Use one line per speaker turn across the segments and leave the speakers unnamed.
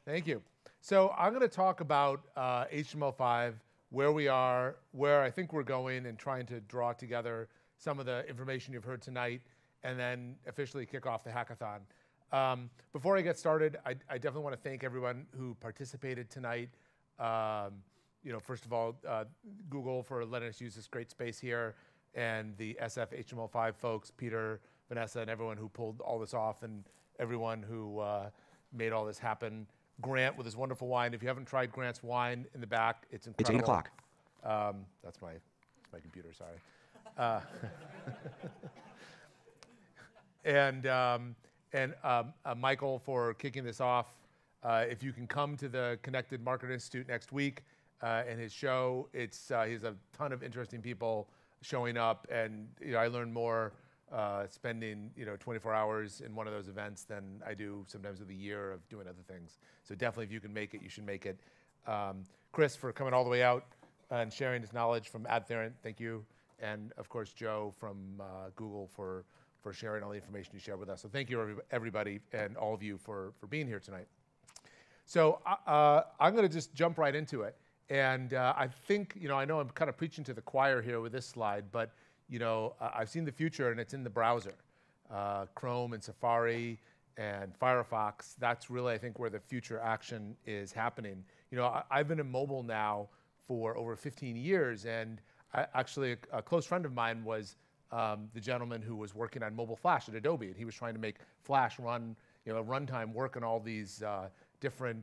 Thank you. So I'm going to talk about HTML5, where we are, where I think we're going, and trying to draw together some of the information you've heard tonight, and then officially kick off the hackathon. Before I get started, I definitely want to thank everyone who participated tonight. First of all, Google for letting us use this great space here, and the SF HTML5 folks, Peter, Vanessa, and everyone who pulled all this off, and everyone who made all this happen. Grant with his wonderful wine. If you haven't tried Grant's wine in the back, it's incredible.
It's 8 o'clock.
That's my computer, sorry. And Michael for kicking this off. If you can come to the Connected Marketer Institute next week and his show, he has a ton of interesting people showing up, and I learned more spending 24 hours in one of those events than I do sometimes with a year of doing other things. So definitely, if you can make it, you should make it. Chris for coming all the way out and sharing his knowledge from AdTheorent, thank you. And of course, Joe from Google for sharing all the information you shared with us. So thank you, everybody, and all of you for being here tonight. So I'm going to just jump right into it. And I think, I know I'm kind of preaching to the choir here with this slide, but I've seen the future, and it's in the browser. Chrome and Safari and Firefox, that's really, I think, where the future action is happening. I've been in mobile now for over 15 years, and actually a close friend of mine was the gentleman who was working on mobile Flash at Adobe, and he was trying to make Flash run, runtime work on all these different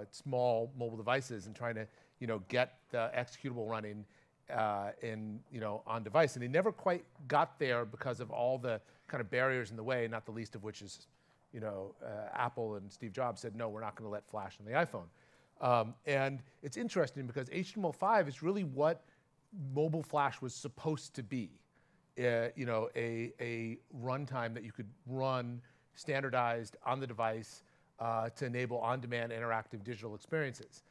small mobile devices, and trying to, get the executable running on device. And he never quite got there because of all the kind of barriers in the way, not the least of which is, Apple and Steve Jobs said, no, we're not going to let Flash on the iPhone. And it's interesting because HTML5 is really what mobile Flash was supposed to be. A runtime that you could run standardized on the device to enable on-demand interactive digital experiences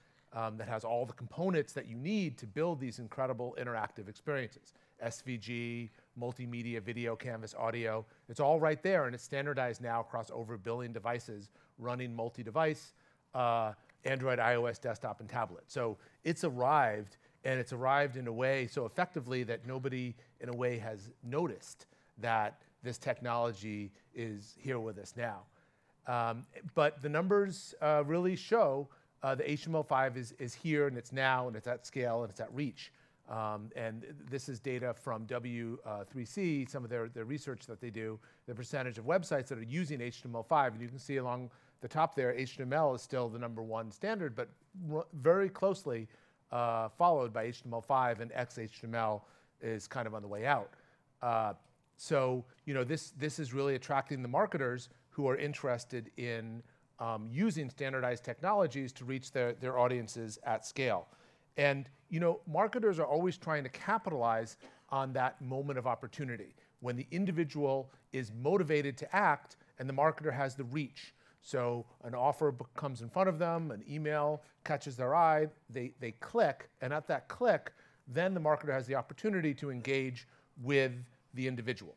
that has all the components that you need to build these incredible interactive experiences. SVG, multimedia, video, canvas, audio. It's all right there, and it's standardized now across over 1 billion devices running multi-device, Android, iOS, desktop, and tablet. So it's arrived, and it's arrived in a way so effectively that nobody, in a way, has noticed that this technology is here with us now. But the numbers really show the HTML5 is here, and it's now, and it's at scale, and it's at reach. And this is data from W3C, some of their research that they do, the percentage of websites that are using HTML5. And you can see along the top there, HTML is still the #1 standard, but very closely followed by HTML5, and XHTML is kind of on the way out. So this is really attracting the marketers who are interested in using standardized technologies to reach their audiences at scale. And marketers are always trying to capitalize on that moment of opportunity when the individual is motivated to act and the marketer has the reach. So an offer comes in front of them, an email catches their eye, they click, and at that click, then the marketer has the opportunity to engage with the individual.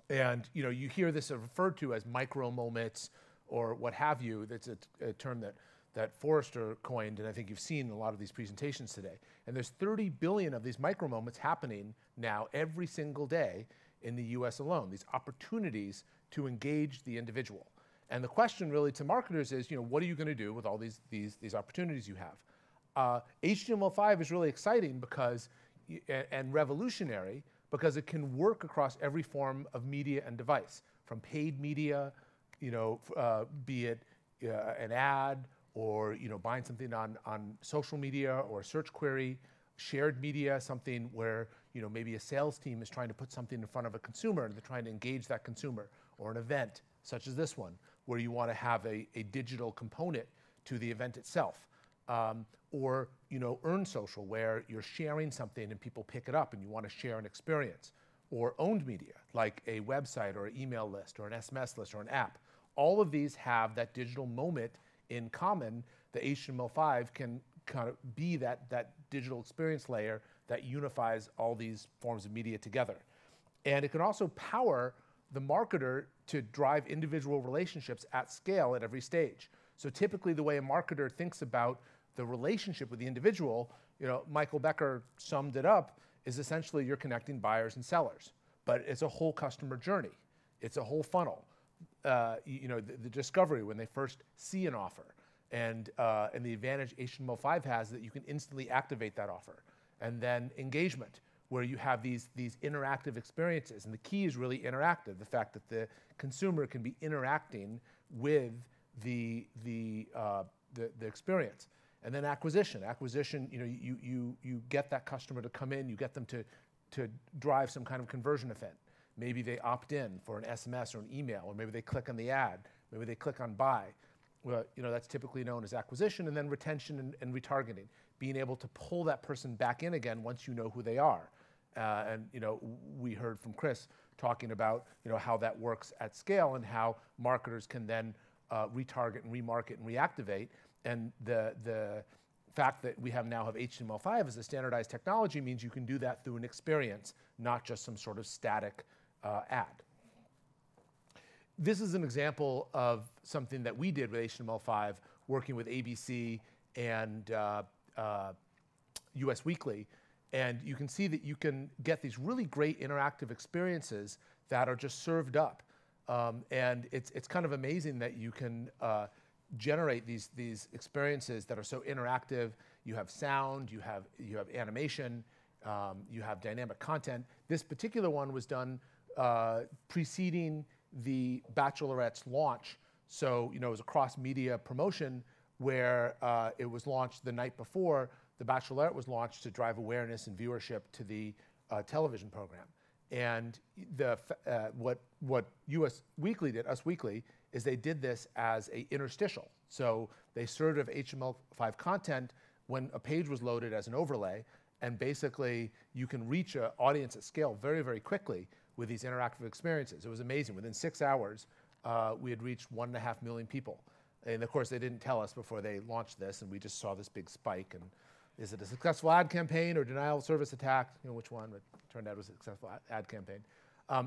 And you hear this referred to as micro moments or what have you. That's a term that Forrester coined, and I think you've seen a lot of these presentations today. And there's 30 billion of these micro moments happening now every single day in the US alone, these opportunities to engage the individual. And the question really to marketers is, what are you going to do with all these opportunities you have? HTML5 is really exciting because, and revolutionary, because it can work across every form of media and device, from paid media, be it an ad, or buying something on social media or a search query, shared media, something where maybe a sales team is trying to put something in front of a consumer and they're trying to engage that consumer, or an event such as this one, where you want to have a digital component to the event itself. Or earned social, where you're sharing something and people pick it up and you want to share an experience. Or owned media, like a website or an email list or an SMS list or an app. All of these have that digital moment in common. The HTML5 can kind of be that digital experience layer that unifies all these forms of media together. And it can also power the marketer to drive individual relationships at scale at every stage. So typically the way a marketer thinks about the relationship with the individual, Michael Becker summed it up, is essentially you're connecting buyers and sellers. But it's a whole customer journey. It's a whole funnel. The discovery when they first see an offer. And the advantage HTML5 has that you can instantly activate that offer. And then engagement, where you have these interactive experiences. And the key is really interactive, the fact that the consumer can be interacting with the experience. And then acquisition. Acquisition, you get that customer to come in, you get them to drive some kind of conversion event. Maybe they opt in for an SMS or an email, or maybe they click on the ad, maybe they click on buy. Well, that's typically known as acquisition, and then retention and retargeting, being able to pull that person back in again once you know who they are. We heard from Chris talking about how that works at scale and how marketers can then retarget and remarket and reactivate. And the fact that we now have HTML5 as a standardized technology means you can do that through an experience, not just some sort of static ad. This is an example of something that we did with HTML5, working with ABC and US Weekly. And you can see that you can get these really great interactive experiences that are just served up. And it's kind of amazing that you can generate these experiences that are so interactive. You have sound, you have animation, you have dynamic content. This particular one was done preceding the Bachelorette's launch. So, it was a cross-media promotion where it was launched the night before the Bachelorette was launched to drive awareness and viewership to the television program. And what US Weekly did, Us Weekly, is they did this as an interstitial. So they served of HTML5 content when a page was loaded as an overlay, and basically you can reach an audience at scale very, very quickly with these interactive experiences. It was amazing. Within 6 hours, we had reached 1.5 million people. And of course, they didn't tell us before they launched this, and we just saw this big spike. And is it a successful ad campaign or denial of service attack? Which one? But it turned out it was a successful ad campaign.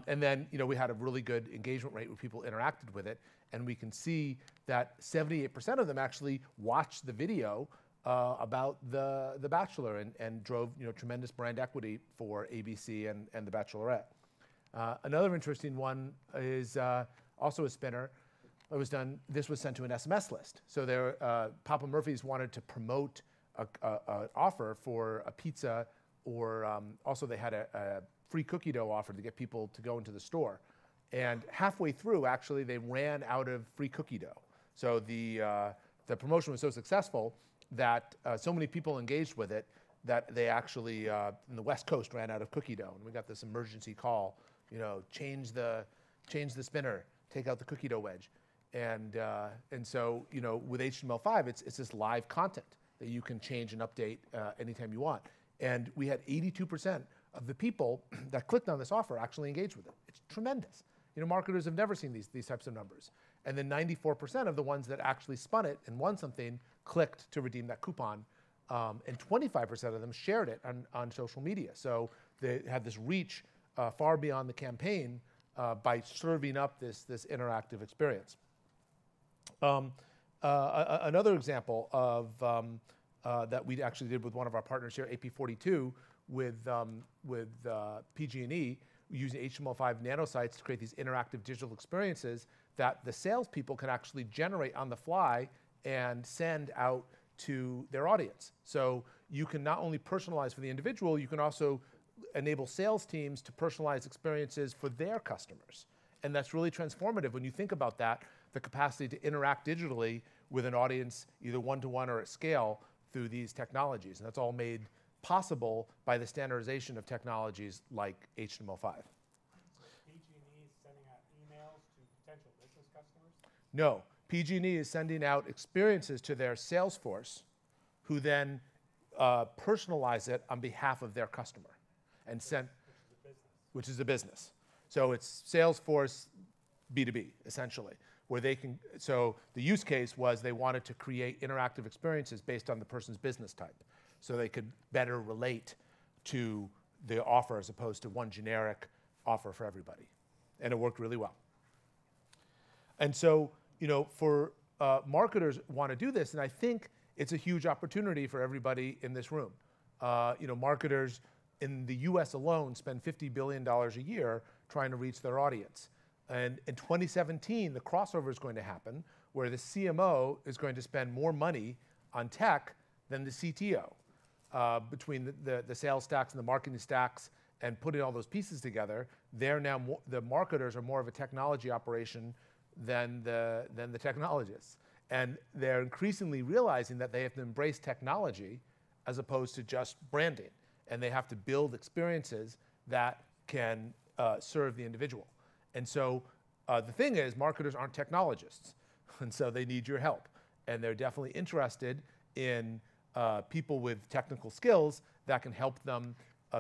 And then, we had a really good engagement rate where people interacted with it. And we can see that 78% of them actually watched the video about the Bachelor and drove, tremendous brand equity for ABC and the Bachelorette. Another interesting one is also a spinner. This was sent to an SMS list. So Papa Murphy's wanted to promote an offer for a pizza, or also they had a free cookie dough offer to get people to go into the store. And halfway through, actually, they ran out of free cookie dough. So the promotion was so successful that so many people engaged with it that they actually, in the West Coast, ran out of cookie dough. And we got this emergency call, change the spinner, take out the cookie dough wedge. And so, with HTML5, it's this live content that you can change and update anytime you want. And we had 82% of the people that clicked on this offer actually engaged with it. It's tremendous. Marketers have never seen these types of numbers. And then 94% of the ones that actually spun it and won something clicked to redeem that coupon. And 25% of them shared it on social media. So they had this reach far beyond the campaign by serving up this interactive experience. Another example of that we actually did with one of our partners here, AP42, with PG&E, using HTML5 nanosites to create these interactive digital experiences that the salespeople can actually generate on the fly and send out to their audience. So you can not only personalize for the individual, you can also enable sales teams to personalize experiences for their customers. And that's really transformative when you think about that, the capacity to interact digitally with an audience, either one-to-one or at scale, through these technologies. And that's all made possible by the standardization of technologies like HTML5.
PG&E is sending out emails to potential business customers?
No, PG&E is sending out experiences to their sales force, who then personalize it on behalf of their customer and send, which is a business. So it's Salesforce B2B, essentially, where they can, so the use case was they wanted to create interactive experiences based on the person's business type, so they could better relate to the offer as opposed to one generic offer for everybody. And it worked really well. And so, for marketers want to do this, and I think it's a huge opportunity for everybody in this room. Marketers in the US alone spend $50 billion a year trying to reach their audience. And in 2017, the crossover is going to happen where the CMO is going to spend more money on tech than the CTO. Between the sales stacks and the marketing stacks and putting all those pieces together, the marketers are more of a technology operation than the technologists. And they're increasingly realizing that they have to embrace technology as opposed to just branding. And they have to build experiences that can serve the individual. And so the thing is, marketers aren't technologists. And so they need your help. And they're definitely interested in people with technical skills that can help them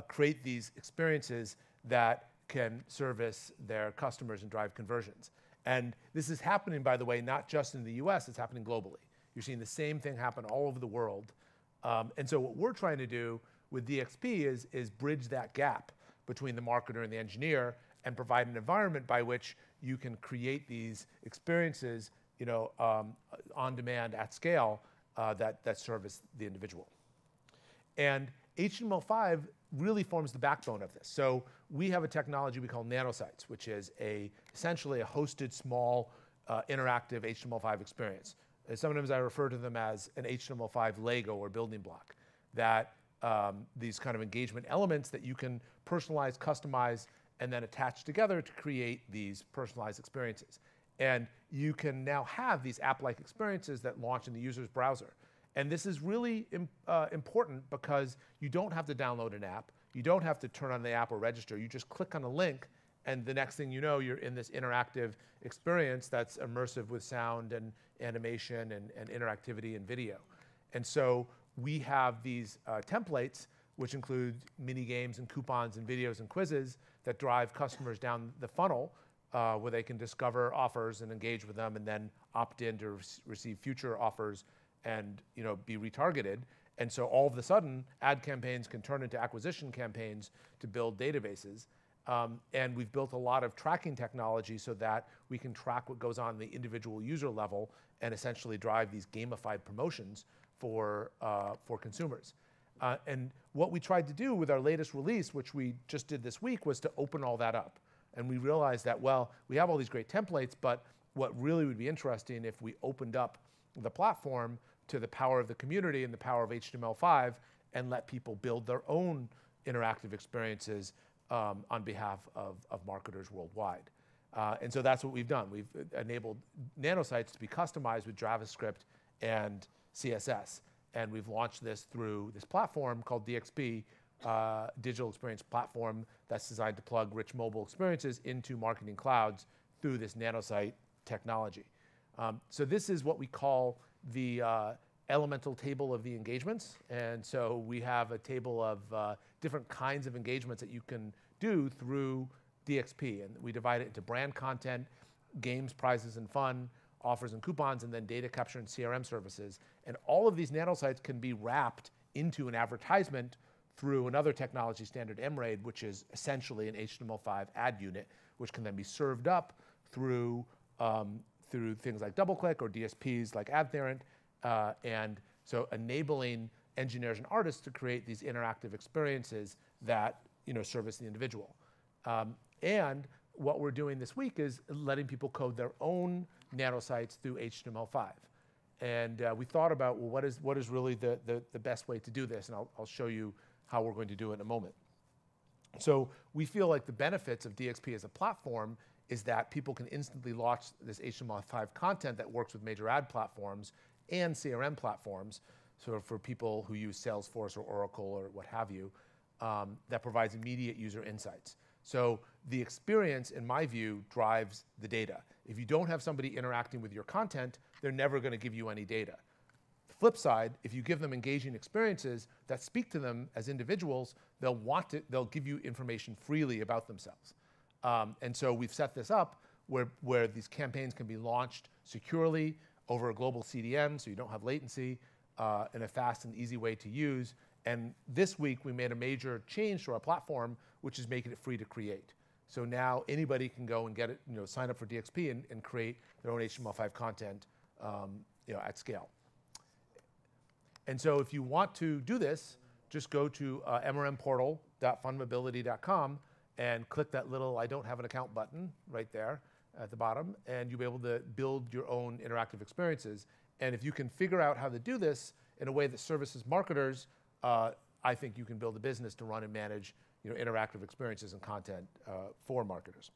create these experiences that can service their customers and drive conversions. And this is happening, by the way, not just in the US, it's happening globally. You're seeing the same thing happen all over the world. And so what we're trying to do with DXP is bridge that gap between the marketer and the engineer and provide an environment by which you can create these experiences on demand at scale that service the individual. And HTML5 really forms the backbone of this. So we have a technology we call nanosites, which is essentially a hosted small interactive HTML5 experience. Sometimes I refer to them as an HTML5 Lego or building block, that these kind of engagement elements that you can personalize, customize, and then attach together to create these personalized experiences. And you can now have these app-like experiences that launch in the user's browser. And this is really important because you don't have to download an app. You don't have to turn on the app or register. You just click on a link, and the next thing you know, you're in this interactive experience that's immersive with sound and animation and interactivity and video. And so we have these templates, which include mini games and coupons and videos and quizzes that drive customers down the funnel where they can discover offers and engage with them and then opt in to receive future offers and be retargeted. And so all of a sudden, ad campaigns can turn into acquisition campaigns to build databases. And we've built a lot of tracking technology so that we can track what goes on the individual user level and essentially drive these gamified promotions for consumers. And what we tried to do with our latest release, which we just did this week, was to open all that up. And we realized that, well, we have all these great templates, but what really would be interesting if we opened up the platform to the power of the community and the power of HTML5 and let people build their own interactive experiences on behalf of marketers worldwide. And so that's what we've done. We've enabled nanosites to be customized with JavaScript and CSS. And we've launched this through this platform called DXP, Digital Experience Platform, that's designed to plug rich mobile experiences into marketing clouds through this nanosite technology. So this is what we call the elemental table of the engagements. And so we have a table of different kinds of engagements that you can do through DXP. And we divide it into brand content, games, prizes, and fun, offers and coupons, and then data capture and CRM services. And all of these nanosites can be wrapped into an advertisement through another technology standard, MRAID, which is essentially an HTML5 ad unit, which can then be served up through things like DoubleClick or DSPs like AdTheorent, and so enabling engineers and artists to create these interactive experiences that service the individual. And what we're doing this week is letting people code their own nanosites through HTML5. And we thought about, well, what is really the best way to do this? And I'll show you how we're going to do it in a moment. So we feel like the benefits of DXP as a platform is that people can instantly launch this HTML5 content that works with major ad platforms and CRM platforms. So for people who use Salesforce or Oracle or what have you, that provides immediate user insights. So the experience, in my view, drives the data. If you don't have somebody interacting with your content, they're never going to give you any data. The flip side, if you give them engaging experiences that speak to them as individuals, they'll give you information freely about themselves. And so we've set this up where these campaigns can be launched securely over a global CDN, so you don't have latency, in a fast and easy way to use. And this week, we made a major change to our platform, which is making it free to create. So now anybody can go and get it, sign up for DXP and create their own HTML5 content at scale. And so if you want to do this, just go to mrmportal.funmobility.com and click that little I don't have an account button right there at the bottom, and you'll be able to build your own interactive experiences. And if you can figure out how to do this in a way that services marketers, I think you can build a business to run and manage interactive experiences and content for marketers.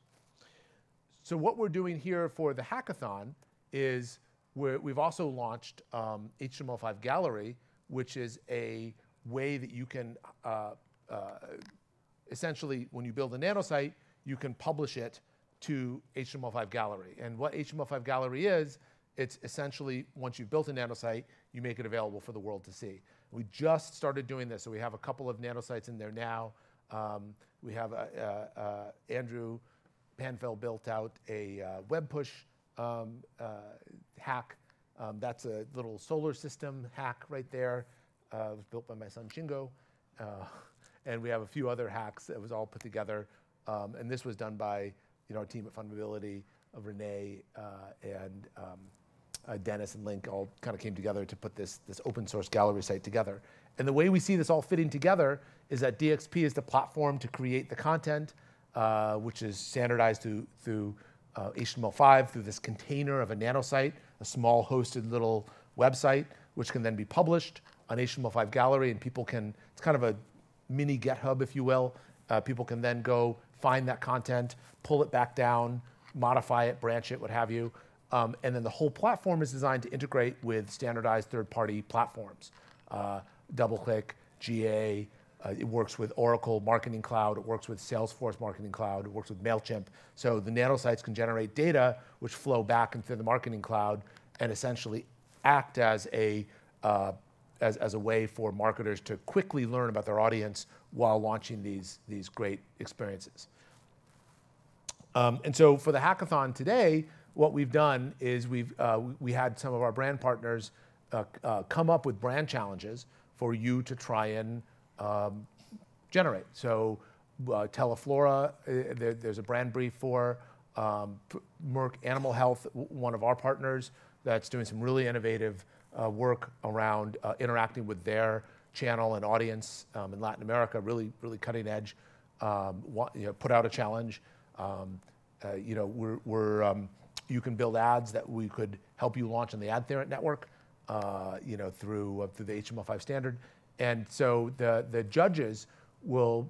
So what we're doing here for the hackathon is we've also launched HTML5 Gallery, which is a way that you can essentially, when you build a nanosite, you can publish it to HTML5 Gallery. And what HTML5 Gallery is, it's essentially, once you've built a nanosite, you make it available for the world to see. We just started doing this, so we have a couple of nanosites in there now. We have Andrew Panfeld built out a web push hack. That's a little solar system hack right there. It was built by my son Shingo. And we have a few other hacks that was all put together. And this was done by our team at FunMobility, Renee and Dennis and Link all kind of came together to put this open source gallery site together. And the way we see this all fitting together is that DXP is the platform to create the content, which is standardized through HTML5, through this container of a nanosite, a small hosted little website, which can then be published on HTML5 Gallery, and people can, it's kind of a mini GitHub, if you will. People can then go find that content, pull it back down, modify it, branch it, what have you. And then the whole platform is designed to integrate with standardized third-party platforms. DoubleClick, GA, it works with Oracle Marketing Cloud, it works with Salesforce Marketing Cloud, it works with MailChimp. So the nanosites can generate data which flow back into the Marketing Cloud and essentially act as a way for marketers to quickly learn about their audience while launching these great experiences. And so for the hackathon today, what we've done is we had some of our brand partners come up with brand challenges for you to try and generate. So Teleflora, there's a brand brief for Merck Animal Health, one of our partners that's doing some really innovative work around interacting with their channel and audience in Latin America, really cutting edge. Put out a challenge. You can build ads that we could help you launch on the AdTheorent network, through the HTML5 standard. And so the judges will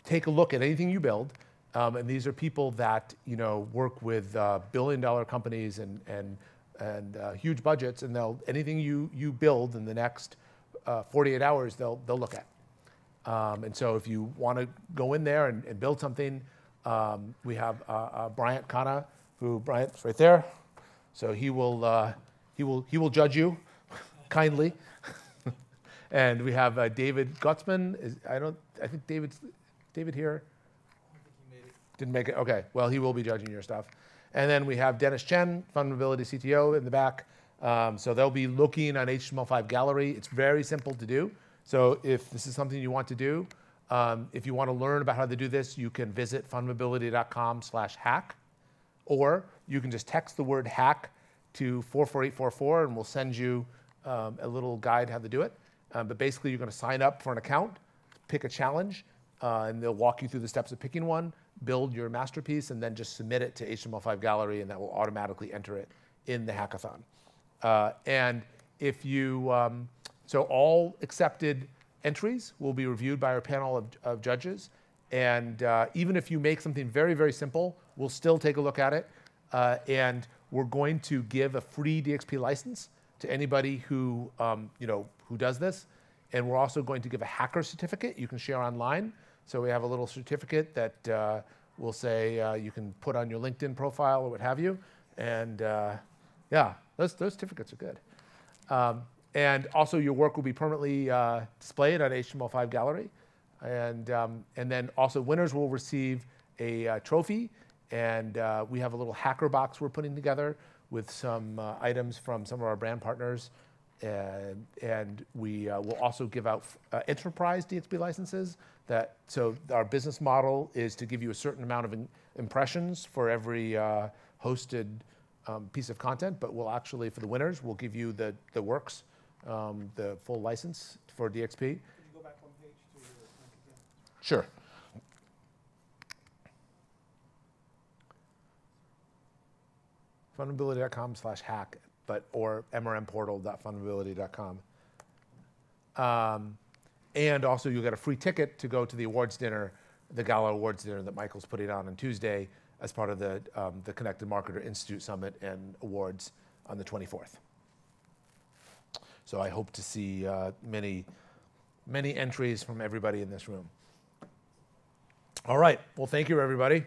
take a look at anything you build, and these are people that work with billion-dollar companies and huge budgets, and anything you build in the next 48 hours, they'll look at. And so if you want to go in there and build something, we have Bryant Khanna, who Bryant's right there, so he will judge you kindly. And we have David Gutzman. I think David here.
I don't think he made it.
Didn't make it. Okay. Well, he will be judging your stuff. And then we have Dennis Chen, FunMobility CTO, in the back. So they'll be looking on HTML5 Gallery. It's very simple to do. So if this is something you want to do, if you want to learn about how to do this, you can visit funmobility.com/hack, or you can just text the word hack to 44844, and we'll send you a little guide how to do it. But basically, you're going to sign up for an account, pick a challenge, and they'll walk you through the steps of picking one, build your masterpiece, and then just submit it to HTML5 Gallery, and that will automatically enter it in the hackathon. And if you, so all accepted entries will be reviewed by our panel of judges. And even if you make something very, very simple, we'll still take a look at it. And we're going to give a free DXP license to anybody who does this. And we're also going to give a hacker certificate you can share online. So we have a little certificate that we'll say you can put on your LinkedIn profile or what have you. And yeah, those certificates are good. And also your work will be permanently displayed on HTML5 Gallery. And then also winners will receive a trophy. And we have a little hacker box we're putting together with some items from some of our brand partners. And we will also give out enterprise DXP licenses. So our business model is to give you a certain amount of impressions for every hosted piece of content, but we'll actually, for the winners, we'll give you the works, the full license for DXP.
Can you go back one page to your link again?
Sure. FunMobility.com/hack, or mrmportal.funmobility.com. And also you'll get a free ticket to go to the awards dinner, the Gallo Awards dinner that Michael's putting on Tuesday as part of the Connected Marketer Institute Summit and Awards on the 24th. So I hope to see many entries from everybody in this room. All right, well, thank you, everybody.